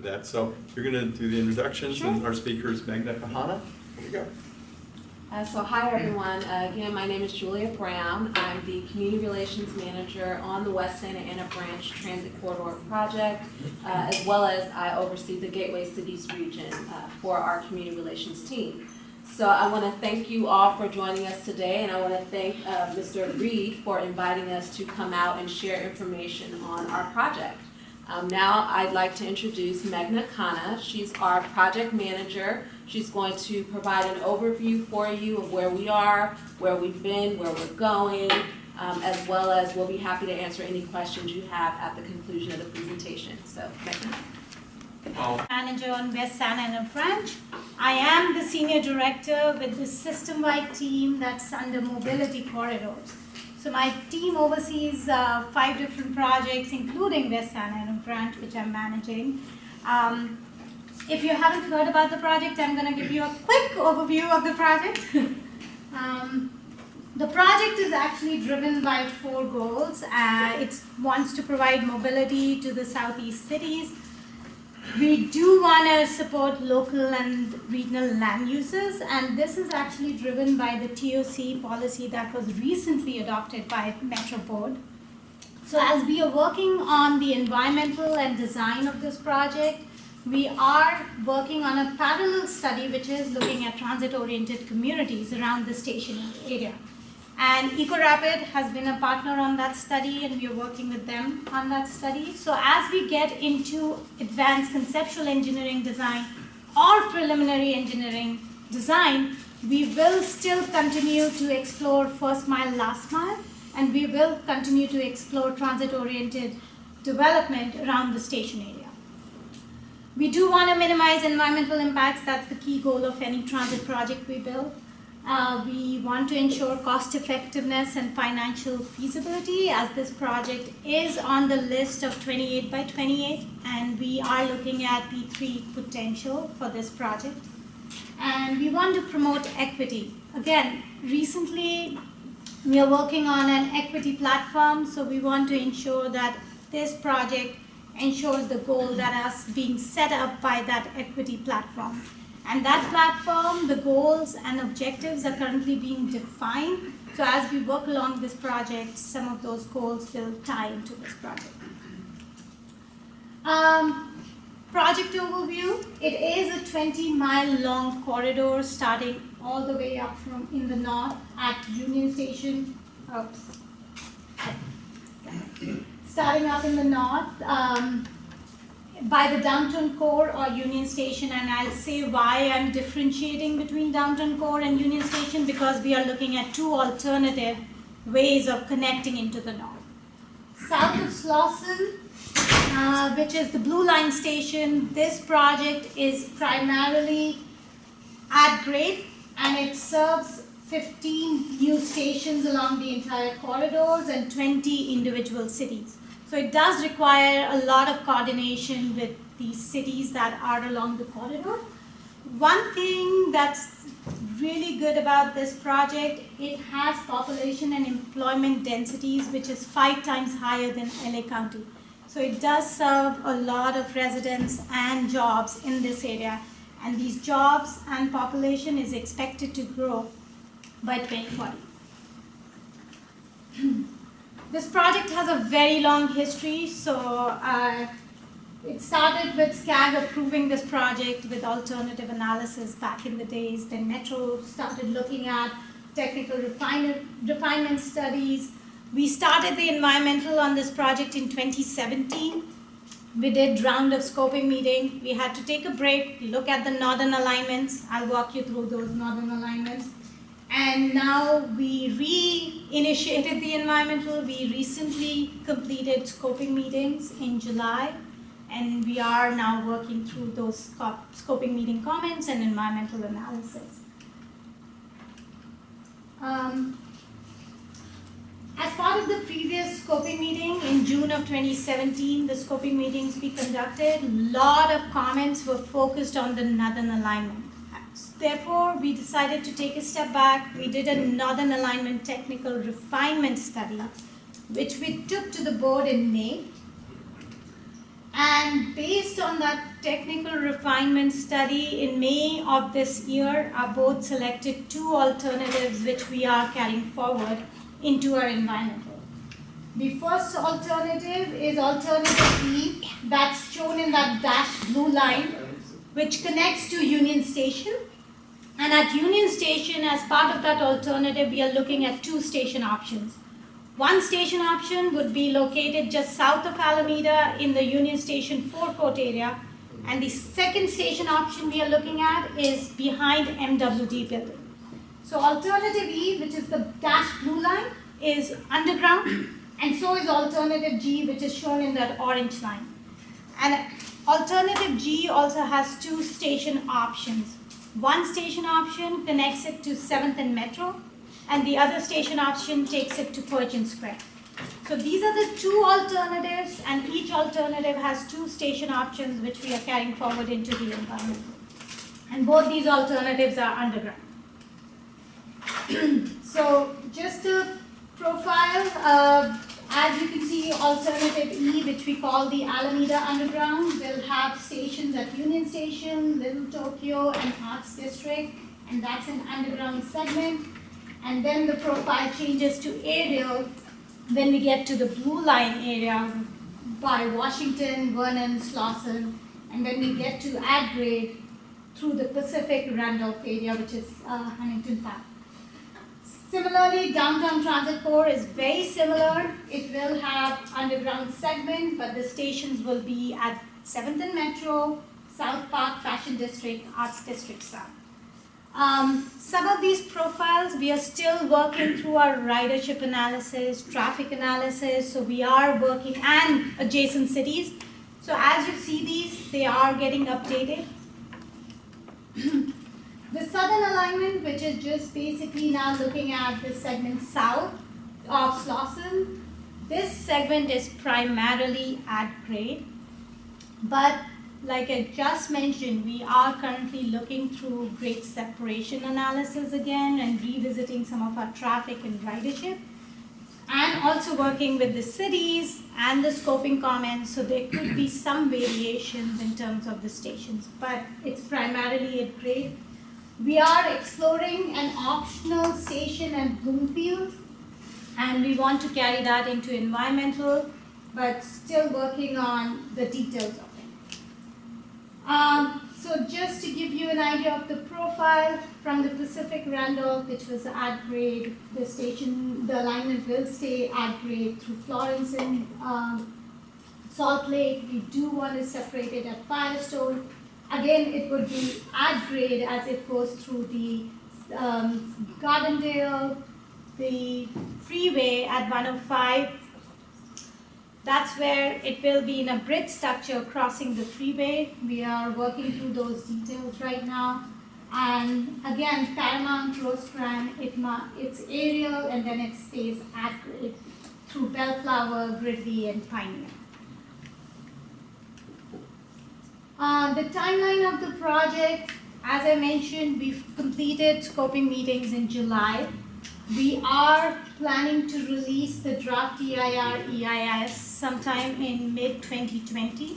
for that. So you're going to do the introductions, Sure. and our speaker is Magna Kahana. Here we go. So hi everyone, again my name is Julia Brown. I'm the Community Relations Manager on the West Santa Ana Branch Transit Corridor Project, as well as I oversee the Gateway Cities region for our Community Relations team. So I want to thank you all for joining us today, and I want to thank Mr. Reed for inviting us to come out and share information on our project. Now I'd like to introduce Magna Kahana. She's our project manager. She's going to provide an overview for you of where we are, where we've been, where we're going, as well as we'll be happy to answer any questions you have at the conclusion of the presentation. So, Magna. Manager on West Santa Ana Branch. I am the Senior Director with the system-wide team that's under Mobility Corridors. So my team oversees 5 different projects, including West Santa Ana Branch, which I'm managing. If you haven't heard about the project, I'm going to give you a quick overview of the project. The project is actually driven by 4 goals. It wants to provide mobility to the southeast cities. We do want to support local and regional land uses, and this is actually driven by the TOC policy that was recently adopted by Metro Board. So as we are working on the environmental and design of this project, we are working on a parallel study which is looking at transit-oriented communities around the station area. And EcoRapid has been a partner on that study, and we are working with them on that study. So as we get into advanced conceptual engineering design or preliminary engineering design, we will still continue to explore first mile, last mile, and we will continue to explore transit-oriented development around the station area. We do want to minimize environmental impacts. That's the key goal of any transit project we build. We want to ensure cost effectiveness and financial feasibility, as this project is on the list of 28 by 28, and we are looking at P3 potential for this project. And we want to promote equity. Again, recently we are working on an equity platform, so we want to ensure that this project ensures the goal that is being set up by that equity platform. And that platform, the goals and objectives are currently being defined. So as we work along this project, some of those goals will tie into this project. Project overview. It is a 20-mile long corridor starting all the way up from in the north at Union Station. Starting up in the north, by the downtown core or Union Station, and I'll say why I'm differentiating between downtown core and Union Station, because we are looking at 2 alternative ways of connecting into the north. South of Slauson, which is the Blue Line station, this project is primarily at grade, and it serves 15 new stations along the entire corridors and 20 individual cities. So it does require a lot of coordination with the cities that are along the corridor. One thing that's really good about this project, it has population and employment densities which is 5 times higher than LA County. So it does serve a lot of residents and jobs in this area, and these jobs and population is expected to grow by 2040. This project has a very long history, so it started with SCAG approving this project with alternative analysis back in the days. Then Metro started looking at technical refinement studies. We started the environmental on this project in 2017. We did round of scoping meeting. We had to take a break, look at the northern alignments. I'll walk you through those northern alignments. And now we re-initiated the environmental. We recently completed scoping meetings in July, and we are now working through those scoping meeting comments and environmental analysis. As part of the previous scoping meeting in June of 2017, the scoping meetings we conducted, a lot of comments were focused on the northern alignment. Therefore, we decided to take a step back. We did a northern alignment technical refinement study, which we took to the board in May. And based on that technical refinement study in May of this year, our board selected 2 alternatives which we are carrying forward into our environmental. The first alternative is alternative E, that's shown in that dashed blue line, which connects to Union Station. And at Union Station, as part of that alternative, we are looking at 2 station options. One station option would be located just south of Alameda in the Union Station forecourt area. And the second station option we are looking at is behind MWD building. So alternative E, which is the dashed blue line, is underground. And so is alternative G, which is shown in that orange line. And alternative G also has 2 station options. One station option connects it to 7th and Metro, and the other station option takes it to Pershing Square. So these are the 2 alternatives, and each alternative has 2 station options which we are carrying forward into the environment. And both these alternatives are underground. So just to profile, as you can see, alternative E, which we call the Alameda Underground, will have stations at Union Station, Little Tokyo, and Arts District, and that's an underground segment. And then the profile changes to aerial when we get to the blue line area by Washington, Vernon, Slauson, and then we get to add grade through the Pacific Randolph area, which is Huntington Park. Similarly, downtown transit core is very similar. It will have underground segment, but the stations will be at 7th and Metro, South Park, Fashion District, Arts District South. Some of these profiles, we are still working through our ridership analysis, traffic analysis, so we are working, and adjacent cities. So as you see these, they are getting updated. The southern alignment, which is just basically now looking at the segment south of Slauson, this segment is primarily at grade, but like I just mentioned, we are currently looking through grade separation analysis again and revisiting some of our traffic and ridership, and also working with the cities and the scoping comments, so there could be some variations in terms of the stations, but it's primarily at grade. We are exploring an optional station at Bloomfield, and we want to carry that into environmental, but still working on the details of it. So just to give you an idea of the profile, from the Pacific Randolph, which was at grade, the station, the alignment will stay at grade through Florence and Salt Lake. We do want to separate it at Firestone. Again, it would be at grade as it goes through the Gardendale, the freeway at 105. That's where it will be in a bridge structure crossing the freeway. We are working through those details right now. And again, Paramount, Rosecrans, it's aerial, and then it stays at grade through Bellflower, Gridley, and Pioneer. The timeline of the project, as I mentioned, we've completed scoping meetings in July. We are planning to release the draft EIS sometime in mid-2020.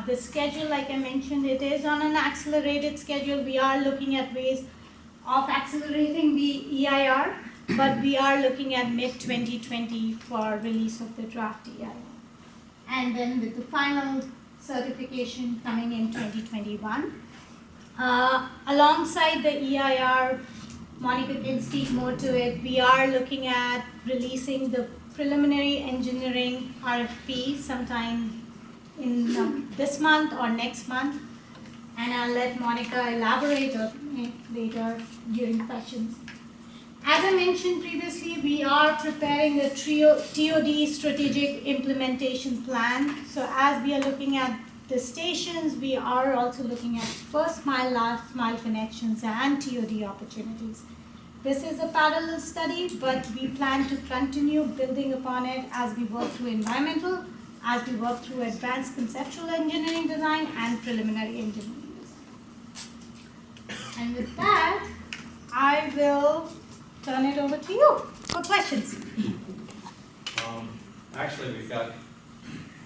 The schedule, like I mentioned, it is on an accelerated schedule. We are looking at ways of accelerating the EIR, but we are looking at mid-2020 for release of the draft EIR. And then with the final certification coming in 2021. Alongside the EIR, Monica can speak more to it, we are looking at releasing the preliminary engineering RFP sometime in this month or next month. And I'll let Monica elaborate on it later during questions. As I mentioned previously, we are preparing the TOD strategic implementation plan. So as we are looking at the stations, we are also looking at first mile, last mile connections and TOD opportunities. This is a parallel study, but we plan to continue building upon it as we work through environmental, as we work through advanced conceptual engineering design and preliminary engineering design. And with that, I will turn it over to you for questions. Actually, we've got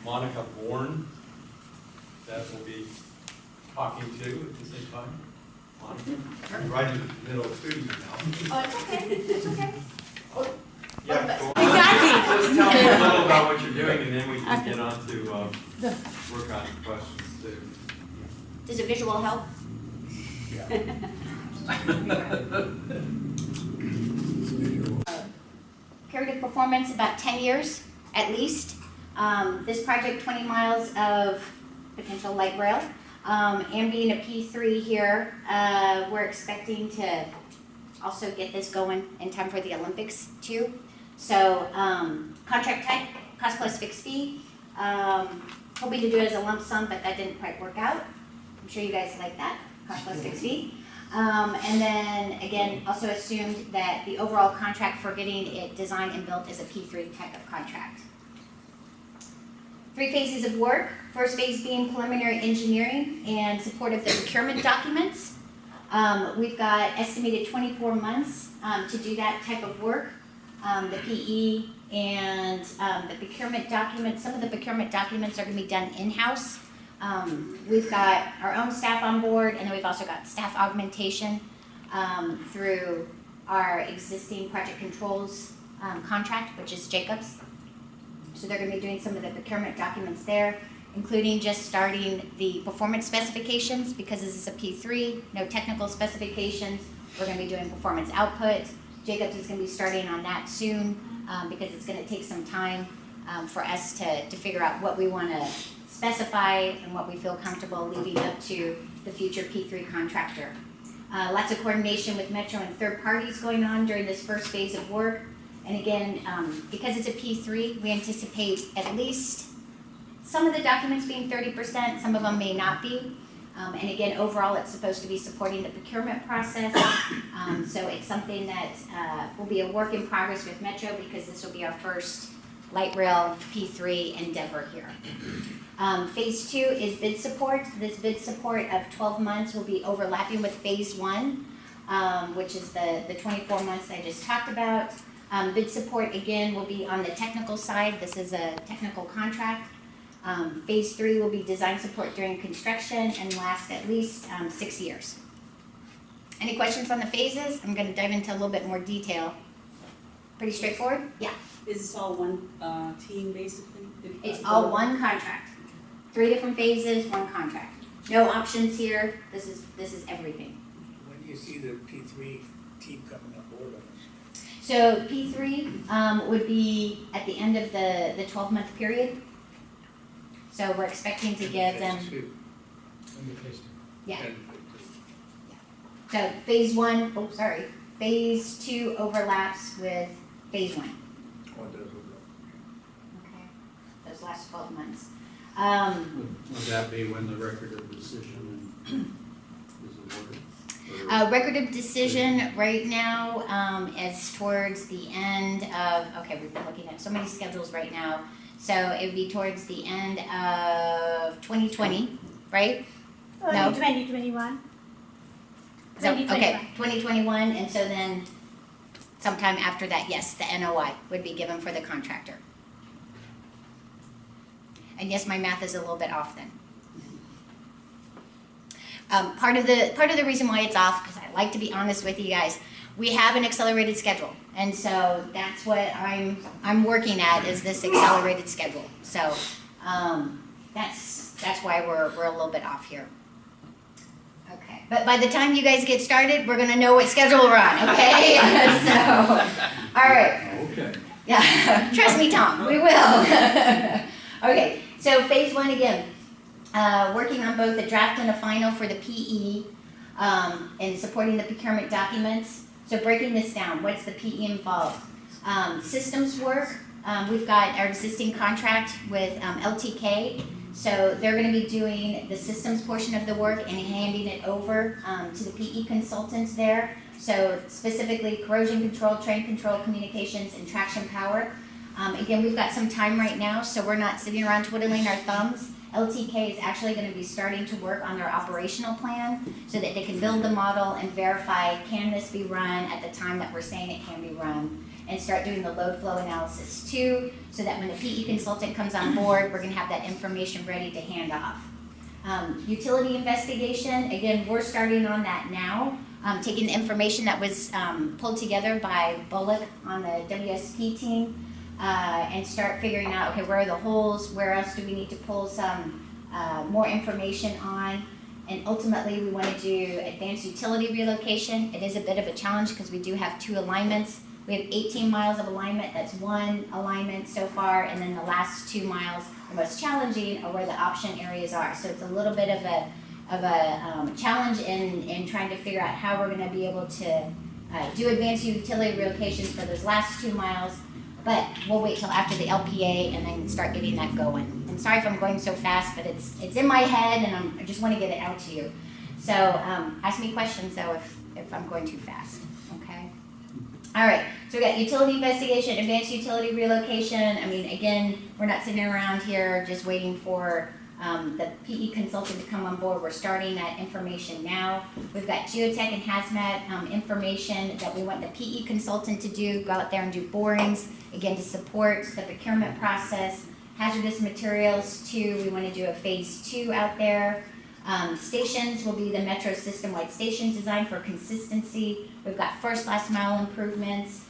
Monica Bourne that will be talking to at the same time. Monica, right in the middle of food now. Oh, it's okay, it's okay. Yeah, cool. Exactly. Just tell me a little about what you're doing, and then we can get on to work on questions too. Does a visual help? Curative performance, about 10 years at least. This project, 20 miles of potential light rail. And being a P3 here, we're expecting to also get this going in time for the Olympics too. So contract type, cost plus fixed fee. Hoping to do it as a lump sum, but that didn't quite work out. I'm sure you guys like that, cost plus fixed fee. And then again, also assumed that the overall contract for getting it designed and built is a P3 type of contract. 3 phases of work. First phase being preliminary engineering and support of the procurement documents. We've got estimated 24 months to do that type of work. The PE and the procurement documents, some of the procurement documents are going to be done in-house. We've got our own staff on board, and then we've also got staff augmentation through our existing project controls contract, which is Jacobs. So they're going to be doing some of the procurement documents there, including just starting the performance specifications, because this is a P3, no technical specifications. We're going to be doing performance output. Jacobs is going to be starting on that soon because it's going to take some time for us to figure out what we want to specify and what we feel comfortable leading up to the future P3 contractor. Lots of coordination with Metro and third parties going on during this first phase of work. And again, because it's a P3, we anticipate at least some of the documents being 30%, some of them may not be. And again, overall, it's supposed to be supporting the procurement process. So it's something that will be a work in progress with Metro because this will be our first light rail P3 endeavor here. Phase 2 is bid support. This bid support of 12 months will be overlapping with phase 1, which is the 24 months I just talked about. Bid support, again, will be on the technical side. This is a technical contract. Phase 3 will be design support during construction and last at least 6 years. Any questions on the phases? I'm going to dive into a little bit more detail. Pretty straightforward? Yeah. Is this all one team basically? It's all one contract. 3 different phases, one contract. No options here. This is everything. When do you see the P3 team coming on board on this? So P3 would be at the end of the 12-month period. So we're expecting to give them, yeah. So phase 2 overlaps with phase 1. Oh, it does overlap. Okay, those last 12 months. Would that be when the record of decision is awarded? Record of decision right now is towards the end of, okay, we've been looking at so many schedules right now. So it would be towards the end of 2020, right? Early No. 2021. So, 2021. okay, 2021, and so then sometime after that, yes, the NOI would be given for the contractor. And yes, my math is a little bit off then. Part of the reason why it's off, because I like to be honest with you guys, we have an accelerated schedule, and so that's what I'm working at is this accelerated schedule. So that's why we're a little bit off here. Okay, but by the time you guys get started, we're gonna know what schedule we're on. Okay, so all right. Okay. Yeah, trust me, Tom, we will. Okay, so phase 1 again, working on both a draft and a final for the PE and supporting the procurement documents. So breaking this down, what's the PE involved? Systems work, we've got our existing contract with LTK, so they're going to be doing the systems portion of the work and handing it over to the PE consultants there. So specifically corrosion control, train control, communications, and traction power. Again, we've got some time right now, so we're not sitting around twiddling our thumbs. LTK is actually going to be starting to work on their operational plan so that they can build the model and verify, can this be run at the time that we're saying it can be run, and start doing the load flow analysis too, so that when the PE consultant comes on board, we're going to have that information ready to hand off. Utility investigation, again, we're starting on that now. Taking the information that was pulled together by Bullock on the WSP team and start figuring out, okay, where are the holes, where else do we need to pull some more information on. And ultimately, we want to do advanced utility relocation. It is a bit of a challenge because we do have 2 alignments. We have 18 miles of alignment. That's 1 alignment so far, and then the last 2 miles, the most challenging, are where the option areas are. So it's a little bit of a challenge in trying to figure out how we're going to be able to do advanced utility relocations for those last 2 miles. But we'll wait till after the LPA and then start getting that going. And sorry if I'm going so fast, but it's in my head and I just want to get it out to you. So ask me questions though if I'm going too fast. Okay. All right. So we got utility investigation, advanced utility relocation. I mean, again, we're not sitting around here just waiting for the PE consultant to come on board. We're starting that information now. We've got geotech and hazmat information that we want the PE consultant to do, go out there and do borings, again, to support the procurement process. Hazardous materials, too, we want to do a phase 2 out there. Stations will be the Metro system-wide station design for consistency. We've got first, last mile improvements,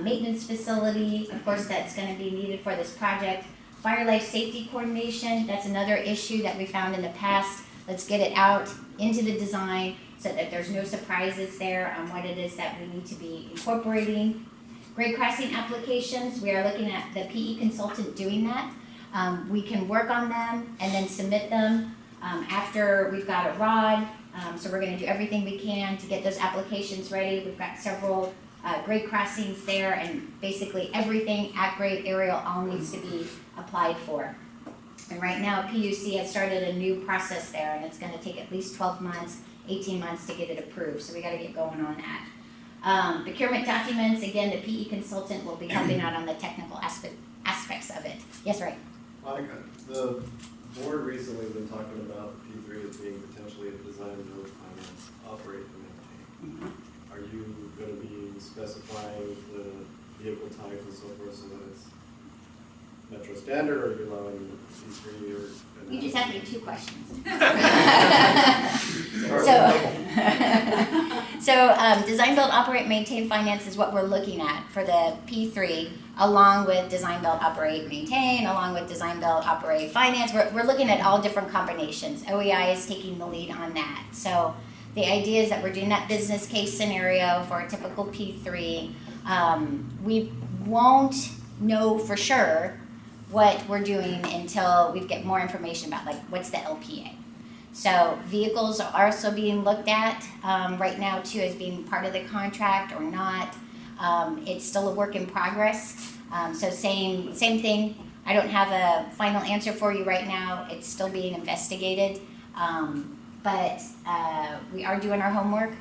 maintenance facility, of course, that's going to be needed for this project. Fire life safety coordination, that's another issue that we found in the past. Let's get it out into the design so that there's no surprises there on what it is that we need to be incorporating. Grade crossing applications, we are looking at the PE consultant doing that. We can work on them and then submit them after we've got a ROD. So we're going to do everything we can to get those applications ready. We've got several grade crossings there, and basically everything at grade aerial all needs to be applied for. And right now, PUC has started a new process there, and it's going to take at least 12 months, 18 months to get it approved. So we got to get going on that. Procurement documents, again, the PE consultant will be helping out on the technical aspects of it. Yes, right. Monica, the board recently has been talking about P3 as being potentially a design, build, finance, operate, and maintain. Are you going to be specifying the vehicle types and so forth so that it's Metro standard, or are you allowing P3 or? You just asked me 2 questions. So design, build, operate, maintain, finance is what we're looking at for the P3, along with design, build, operate, maintain, along with design, build, operate, finance. We're looking at all different combinations. OEI is taking the lead on that. So the idea is that we're doing that business case scenario for a typical P3. We won't know for sure what we're doing until we get more information about, like, what's the LPA. So vehicles are also being looked at right now too as being part of the contract or not. It's still a work in progress. So same thing. I don't have a final answer for you right now. It's still being investigated. But we are doing our homework.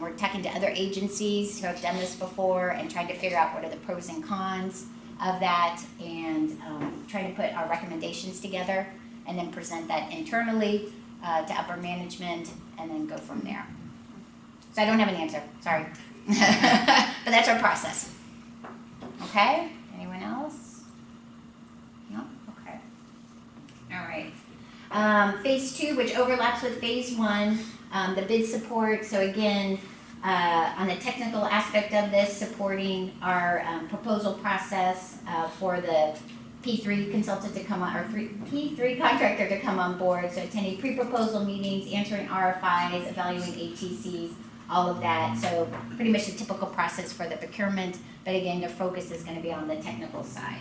We're talking to other agencies who have done this before and trying to figure out what are the pros and cons of that, and trying to put our recommendations together and then present that internally to upper management and then go from there. So I don't have an answer, sorry. But that's our process. Okay, anyone else? No? Okay. All right. Phase 2, which overlaps with phase 1, the bid support. So again, on the technical aspect of this, supporting our proposal process for the P3 consultant to come on, or P3 contractor to come on board. So attending pre-proposal meetings, answering RFIs, evaluating ATCs, all of that. So pretty much the typical process for the procurement, but again, the focus is going to be on the technical side.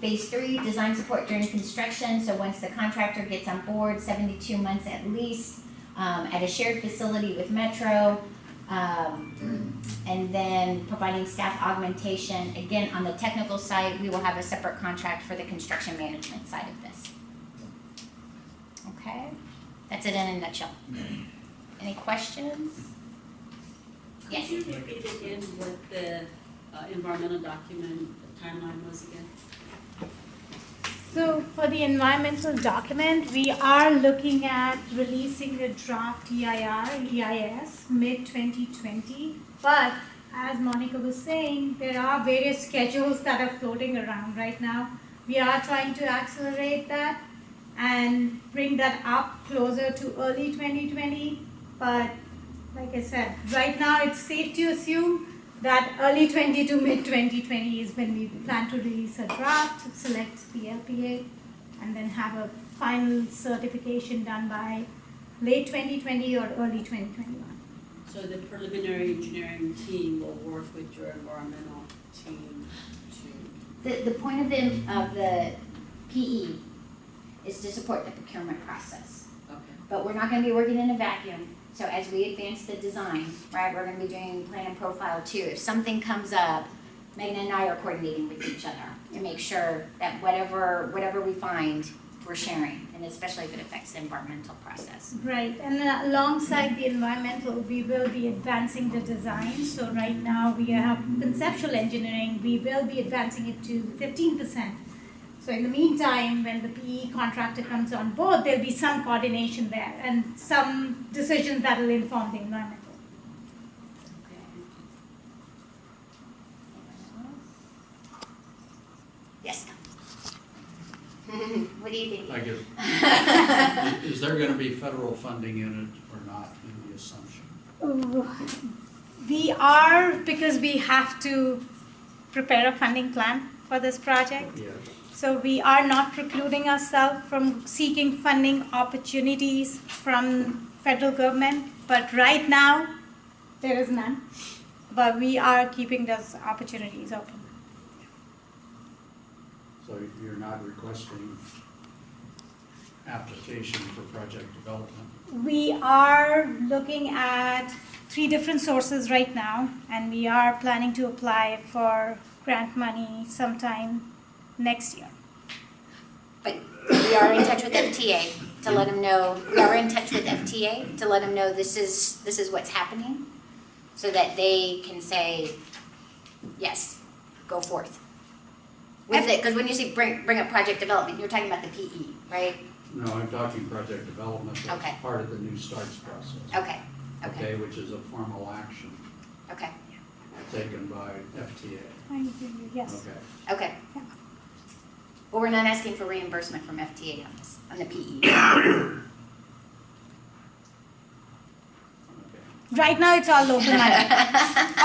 Phase 3, design support during construction. So once the contractor gets on board, 72 months at least, at a shared facility with Metro, and then providing staff augmentation. Again, on the technical side, we will have a separate contract for the construction management side of this. Okay, that's it in a nutshell. Any questions? Yes? Could you repeat again what the environmental document timeline was again? So for the environmental document, we are looking at releasing a draft EIS mid-2020. But as Monica was saying, there are various schedules that are floating around right now. We are trying to accelerate that. and bring that up closer to early 2020. But like I said, right now it's safe to assume that early 20 to mid 2020 is when we plan to release a draft, select the LPA, and then have a final certification done by late 2020 or early 2021. So the preliminary engineering team will work with your environmental team to, The point of the PE is to support the procurement process. okay. But we're not gonna be working in a vacuum. So as we advance the design, right, we're gonna be doing plan and profile too. If something comes up, Megan and I are coordinating with each other to make sure that whatever we find, we're sharing, and especially if it affects the environmental process. Right, and alongside the environmental, we will be advancing the design. So right now we have conceptual engineering, we will be advancing it to 15%. So in the meantime, when the PE contractor comes on board, there'll be some coordination there and some decisions that will inform the environmental. Yes. What do you think? I guess, is there gonna be federal funding in it or not in the assumption? We are, because we have to prepare a funding plan for this project. Yes. So we are not precluding ourselves from seeking funding opportunities from federal government, but right now, there is none. But we are keeping those opportunities open. So you're not requesting application for project development? We are looking at 3 different sources right now, and we are planning to apply for grant money sometime next year. But we are in touch with FTA to let them know, this is what's happening, so that they can say, yes, go forth. With it, because when you say bring up project development, you're talking about the PE, right? No, I'm talking project development, that's Okay. part of the new starts process. Okay, Okay, which is a formal action okay, taken by FTA. I hear you, yes. Okay. okay. Yeah. Well, we're not asking for reimbursement from FTA on this, on the PE. Okay. Right now, it's all local money.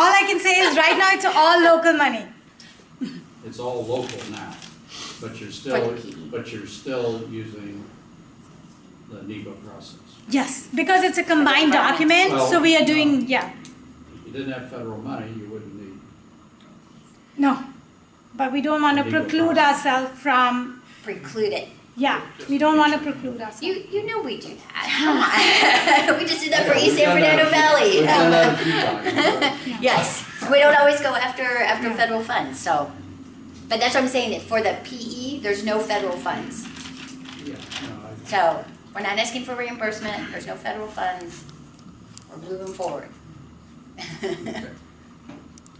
All I can say is right now, it's all local money. It's all local now, but you're still using the NEPA process. Yes, because it's a combined document, so we are doing, yeah, If you didn't have federal money, you wouldn't need, no. But we don't want to Legal preclude process. ourselves from, Preclude it. yeah, we don't want to preclude ourselves. You know we do that, come on. We just did that for East San Fernando Valley. we've done that a few times. Yes, we don't always go after federal funds, so. But that's what I'm saying, that for the PE, there's no federal funds. Yeah, no, So, we're not asking for reimbursement, there's no federal funds, we're moving forward. okay.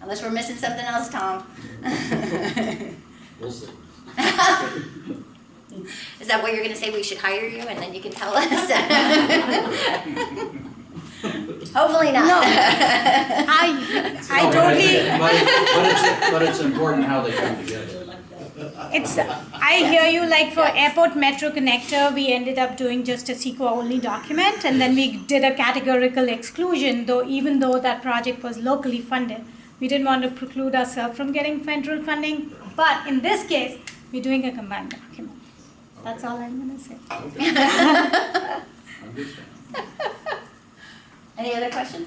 Unless we're missing something else, Tom. We'll see. Is that what you're gonna say, we should hire you and then you can tell us? Hopefully not. No. I totally, But it's important how they come together. it's, I hear you, like for airport metro connector, we ended up doing just a CEQA only document, and then we did a categorical exclusion, even though that project was locally funded. We didn't want to preclude ourselves from getting federal funding, but in this case, we're doing a combined document. That's all I'm gonna say. Okay. Understand. Any other questions?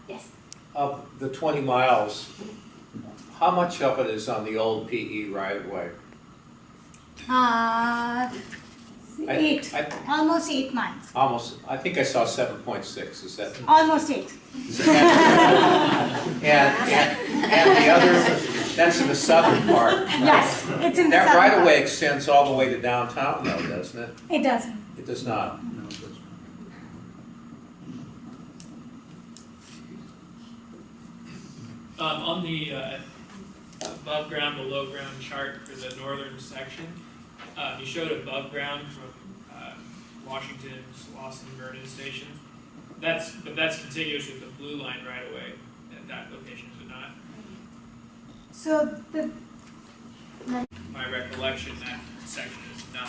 Yes. Of the 20 miles, how much of it is on the old PE right of way? 8, I- almost 8 miles, Almost, I think I saw 7.6, is that? almost 8. And the other, that's in the southern part. Yes, it's in the That southern right of part. way extends all the way to downtown though, doesn't it? It doesn't. It does not. No, that's- On the above ground, below ground chart for the northern section, you showed above ground from Washington, Slauson, Vernon Station. But that's contiguous with the blue line right away at that location, is it not? So the My recollection, that section is not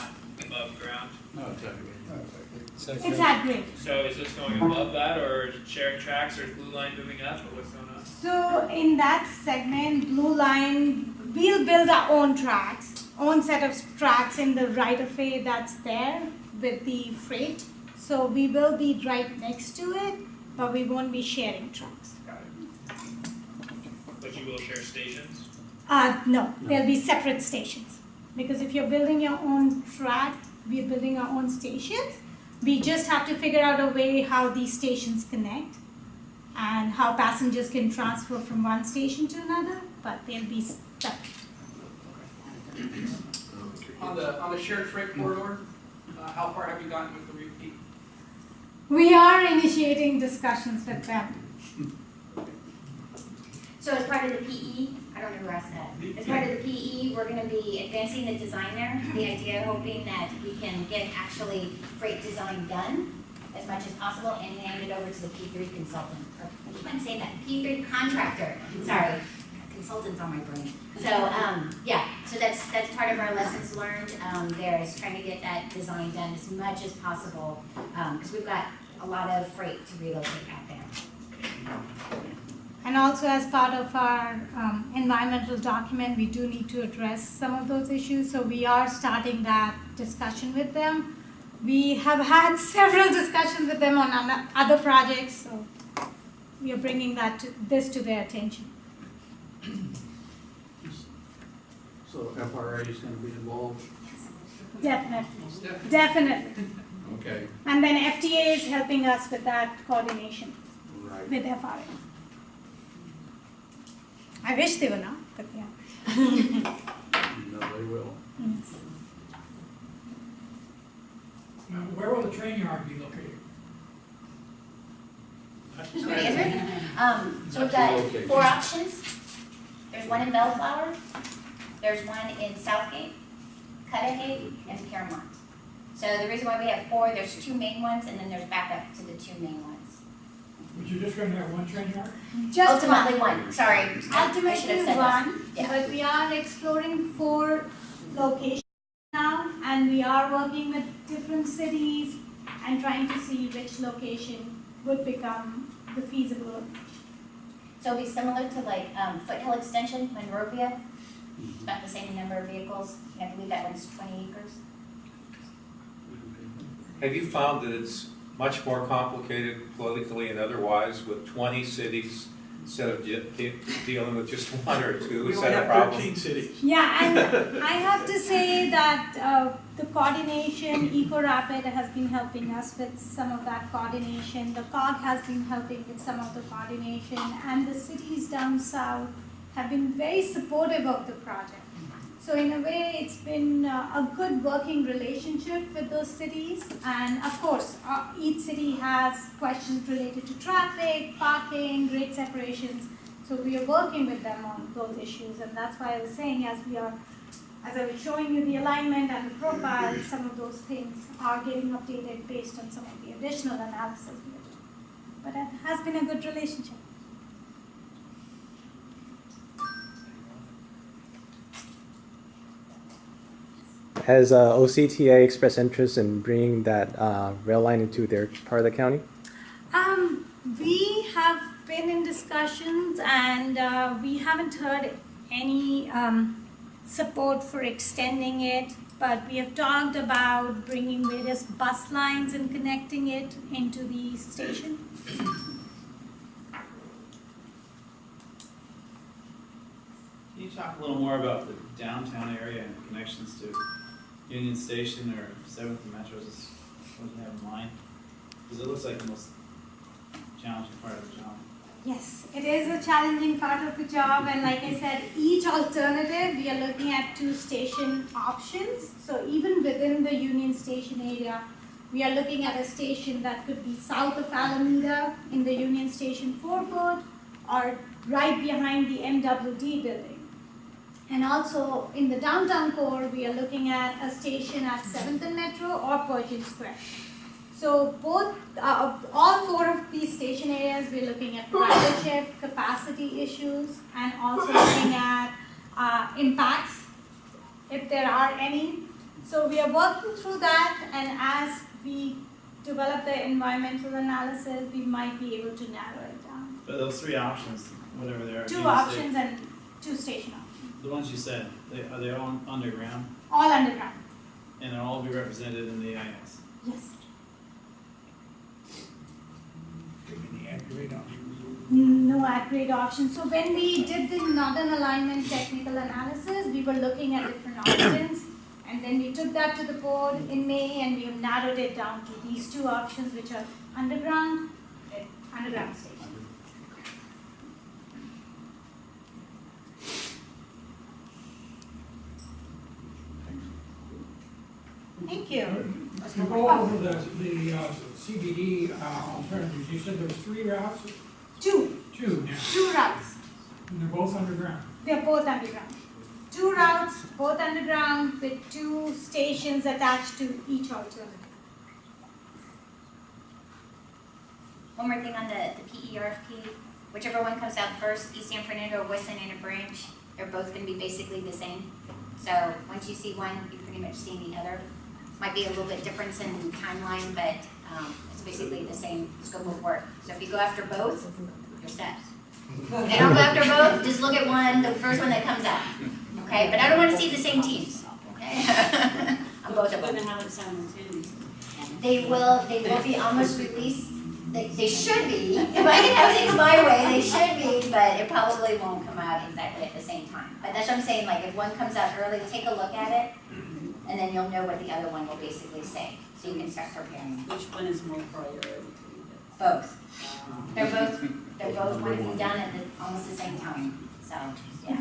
above ground? No, it's okay. It's at grade. So is this going above that, or is it sharing tracks, or is Blue Line moving up, or what's going on? So in that segment, Blue Line, we'll build our own tracks, own set of tracks in the right-of-way that's there with the freight. So we will be right next to it, but we won't be sharing tracks. Got it. But you will share stations? No, there'll be separate stations. Because if you're building your own track, we're building our own stations. We just have to figure out a way how these stations connect and how passengers can transfer from one station to another, but they'll be separate. On the shared freight corridor, how far have you gotten with the repeat? We are initiating discussions with them. So as part of the PE, I don't know who asked that. As part of the PE, we're gonna be advancing the design there. The idea hoping that we can get actually freight design done as much as possible and hand it over to the P3 consultant. Or, I keep on saying that, P3 contractor, sorry. Consultants on my brain. So, yeah, so that's part of our lessons learned there is trying to get that design done as much as possible because we've got a lot of freight to relocate out there. And also as part of our environmental document, we do need to address some of those issues. So we are starting that discussion with them. We have had several discussions with them on other projects, so we are bringing this to their attention. So FRA is gonna be involved? Definitely. Okay, And then FTA is helping us with that coordination right. with FRA. I wish they were not, but yeah. No, they will. Now, where will the train yard be located? You want to answer? So we've got 4 options. There's one in Bellflower, there's one in Southgate, Cudahy, and Piermont. So the reason why we have 4, there's 2 main ones, and then there's backup to the 2 main ones. But you're just gonna have one train yard? Just Ultimately one, sorry. I should have Ultimately said that. one, Yeah. but we are exploring 4 locations now, and we are working with different cities and trying to see which location would become the feasible location. So it'll be similar to like Foothill Extension, Monrovia, about the same number of vehicles. I believe that one's 20 acres. Have you found that it's much more complicated politically and otherwise with 20 cities instead of dealing with just 1 or 2? Is that a problem? 13 cities. Yeah, and I have to say that the coordination, EcoRapid has been helping us with some of that coordination. The COG has been helping with some of the coordination, and the cities down south have been very supportive of the project. So in a way, it's been a good working relationship with those cities. And of course, each city has questions related to traffic, parking, grade separations. So we are working with them on those issues. And that's why I was saying, as I was showing you the alignment and the profile, some of those things are getting updated based on some of the additional analysis we are doing. But it has been a good relationship. Has OCTA expressed interest in bringing that rail line into their part of the county? We have been in discussions, and we haven't heard any support for extending it, but we have talked about bringing various bus lines and connecting it into the station. Can you talk a little more about the downtown area and connections to Union Station or 7th and Metro? Is this what you have in mind? Because it looks like the most challenging part of the job. Yes, it is a challenging part of the job, and like I said, each alternative, we are looking at 2 station options. So even within the Union Station area, we are looking at a station that could be south of Alameda in the Union Station forecourt, or right behind the MWD building. And also in the downtown core, we are looking at a station at 7th and Metro or Pershing Square. So both, all 4 of these station areas, we're looking at ridership, capacity issues, and also looking at impacts, if there are any. So we are working through that, and as we develop the environmental analysis, we might be able to narrow it down. But those three options, whatever they are. Two Union State- options and two station options, The ones you said, are they all underground? all underground, And they'll all be represented in the EIS? yes. Give me the accurate option. No accurate options. So when we did the northern alignment technical analysis, we were looking at different options. And then we took that to the board in May, and we have narrowed it down to these two options, which are underground station. Thank you. To go over the CBD alternatives, you said there was 3 routes? Two 2 now, routes. and they're both underground. They're both underground. 2 routes, both underground, with 2 stations attached to each alternative. One more thing on the PERFP, whichever one comes out first, East San Fernando or West San Ana branch, they're both gonna be basically the same. So once you see one, you pretty much see the other. Might be a little bit difference in timeline, but it's basically the same scope of work. So if you go after both, you're set. If they don't go after both, just look at one, the first one that comes out. Okay, but I don't wanna see the same teams, okay? On both of We're them. gonna have it simultaneously. They will be almost released, they should be, if I can have things my way, they should be, but it probably won't come out exactly at the same time. But that's what I'm saying, like, if one comes out early, take a look at it, and then you'll know what the other one will basically say, so you can start preparing. Which one is more priority to you? Both. They're both want to be done at almost the same time, so, yeah.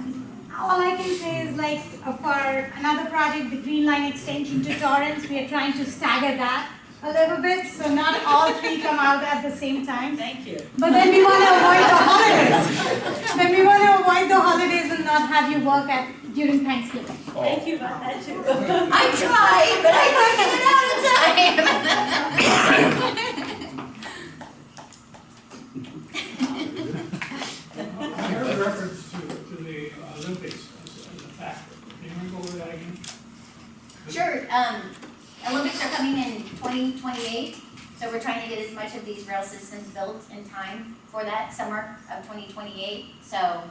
All I can say is like for another project, the Green Line extension to Torrance, we are trying to stagger that a little bit, so not all 3 come out at the same time. Thank you. But then we want to avoid the holidays. Then we want to avoid the holidays and not have you work during Thanksgiving. Thank you about that too. I tried, but I couldn't get it out in time. I heard a reference to the Olympics as a factor. Can you want to go over that again? Sure, Olympics are coming in 2028, so we're trying to get as much of these rail systems built in time for that summer of 2028. So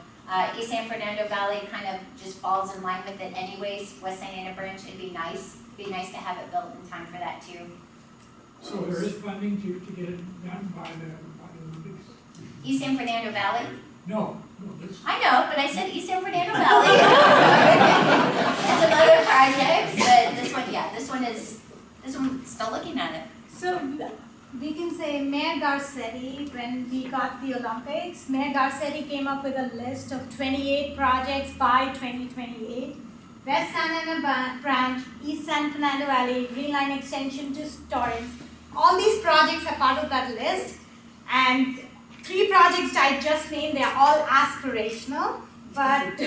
East San Fernando Valley kind of just falls in line with it anyways. West San Ana Branch, it'd be nice to have it built in time for that too. So there is funding to get it done by the Olympics? East San Fernando Valley? No, this. I know, but I said East San Fernando Valley. And some other projects, but this one's still looking at it. So we can say Mayor Garcetti, when we got the Olympics, Mayor Garcetti came up with a list of 28 projects by 2028. West San Ana Branch, East San Fernando Valley, Green Line extension to Torrance. All these projects are part of that list, and 3 projects I just named, they are all aspirational, but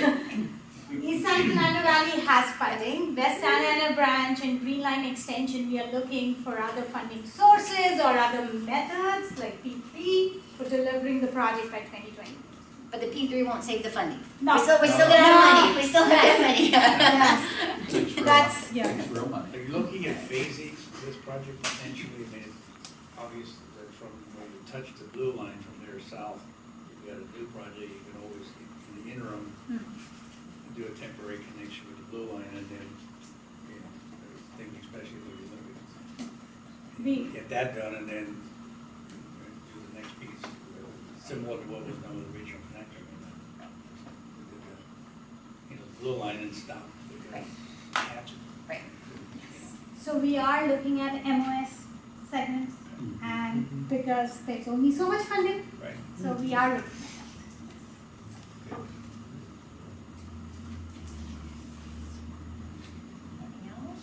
East San Fernando Valley has funding. West San Ana Branch and Green Line extension, we are looking for other funding sources or other methods like P3 for delivering the project by 2020. But the P3 won't save the funding. No. We're still gonna have money, we still have money. Yes. That's, yeah. It's real money. Are you looking at phasing this project potentially? I mean, it's obvious that from when you touch the blue line from there south, you've got a new project, you can always, in the interim, do a temporary connection with the blue line and then, you know, thinking especially with the Olympics. Get that done and then do the next piece, similar to what was done with the regional connector. You know, blue line and stop. Right. Catch it. Right. So we are looking at MOS segments, and because there's only so much funding, Right. so we are looking at Anything else?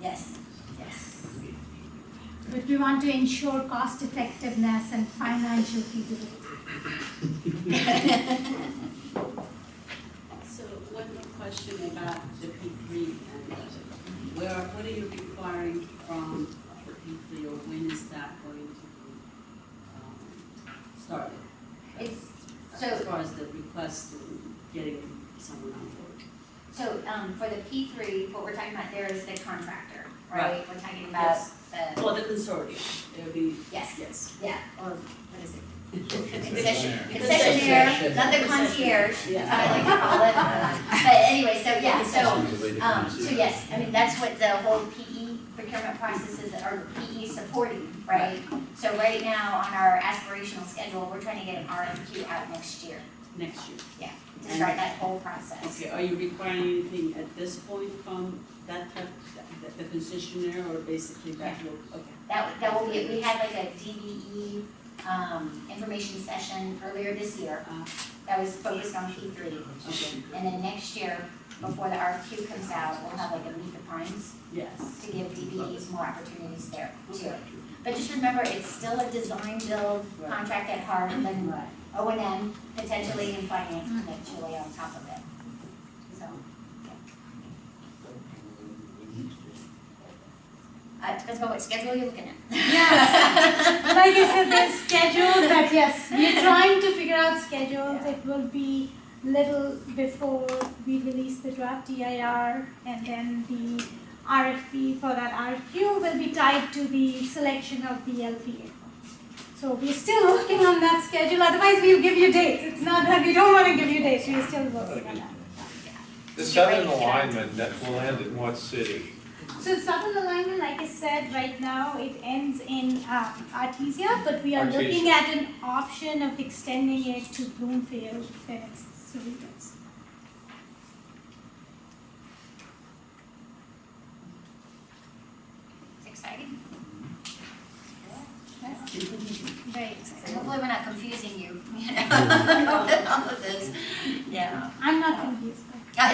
Yes, yes. that. But we want to ensure cost effectiveness and financial feasibility. So one more question about the P3 and what are you requiring from the P3 or when is that going to be started? It's, As so, far as the request and getting someone on board. So, for the P3, what we're talking about there is the contractor, right? Right. We're talking about Yes. the, For the consortium, it would be, yes, yes. yeah, or what is it? Concessionaire. Concessionaire, not the concierge, Yeah. that's what I like to call it. But anyway, so yeah, so yes, I mean, that's what the whole PE procurement process is, or PE supporting, right? So right now, on our aspirational schedule, we're trying to get an RFQ out next year, Next year. to start that whole process. Okay, are you requiring anything at this point from that type, the concessionaire, or basically that will, okay. That will be, we had like a DBE, information session earlier this year, that was focused on P3. Okay, And then next year, before the RFQ comes out, we'll have like a meet the primes yes. to give DBEs more opportunities there too. But just remember, it's still a design build contract at heart, and then Right. O&M potentially in finance potentially on top of it. So, depends on what schedule you're looking at. Yes, like I said, there's schedules that, yes, we're trying to figure out schedules. It will be little before we release the draft EIR, and then the RFP for that RFQ will be tied to the selection of the LPA. So we're still working on that schedule, otherwise we'll give you dates. It's not that we don't want to give you dates, we're still working on that. The southern alignment, that will end in what city? So southern alignment, like I said, right now it ends in Artesia, but we are Artesia. looking at an option of extending it to Bloomfield, then it's Cerritos. It's exciting. Very exciting. Hopefully we're not confusing you, with all of this. Yeah. I'm not confused. Yeah.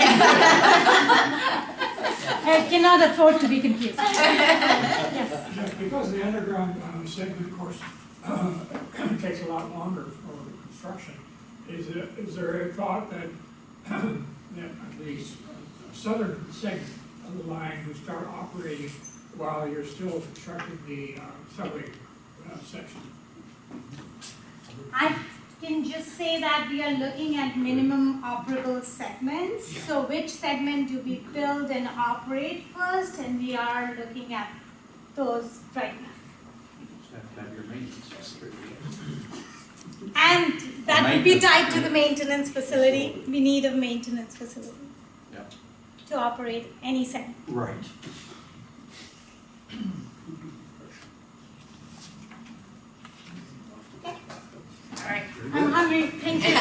I cannot afford to be confused. Yes. Just because the underground segment, of course, takes a lot longer for the construction, is there a thought that that the southern segment of the line would start operating while you're still constructing the subway section? I can just say that we are looking at minimum operable segments. So which segment do we build and operate first, and we are looking at those right now. And that would be tied to the maintenance facility. We need a maintenance facility to operate any segment. Right. All right. I'm hungry, thank you.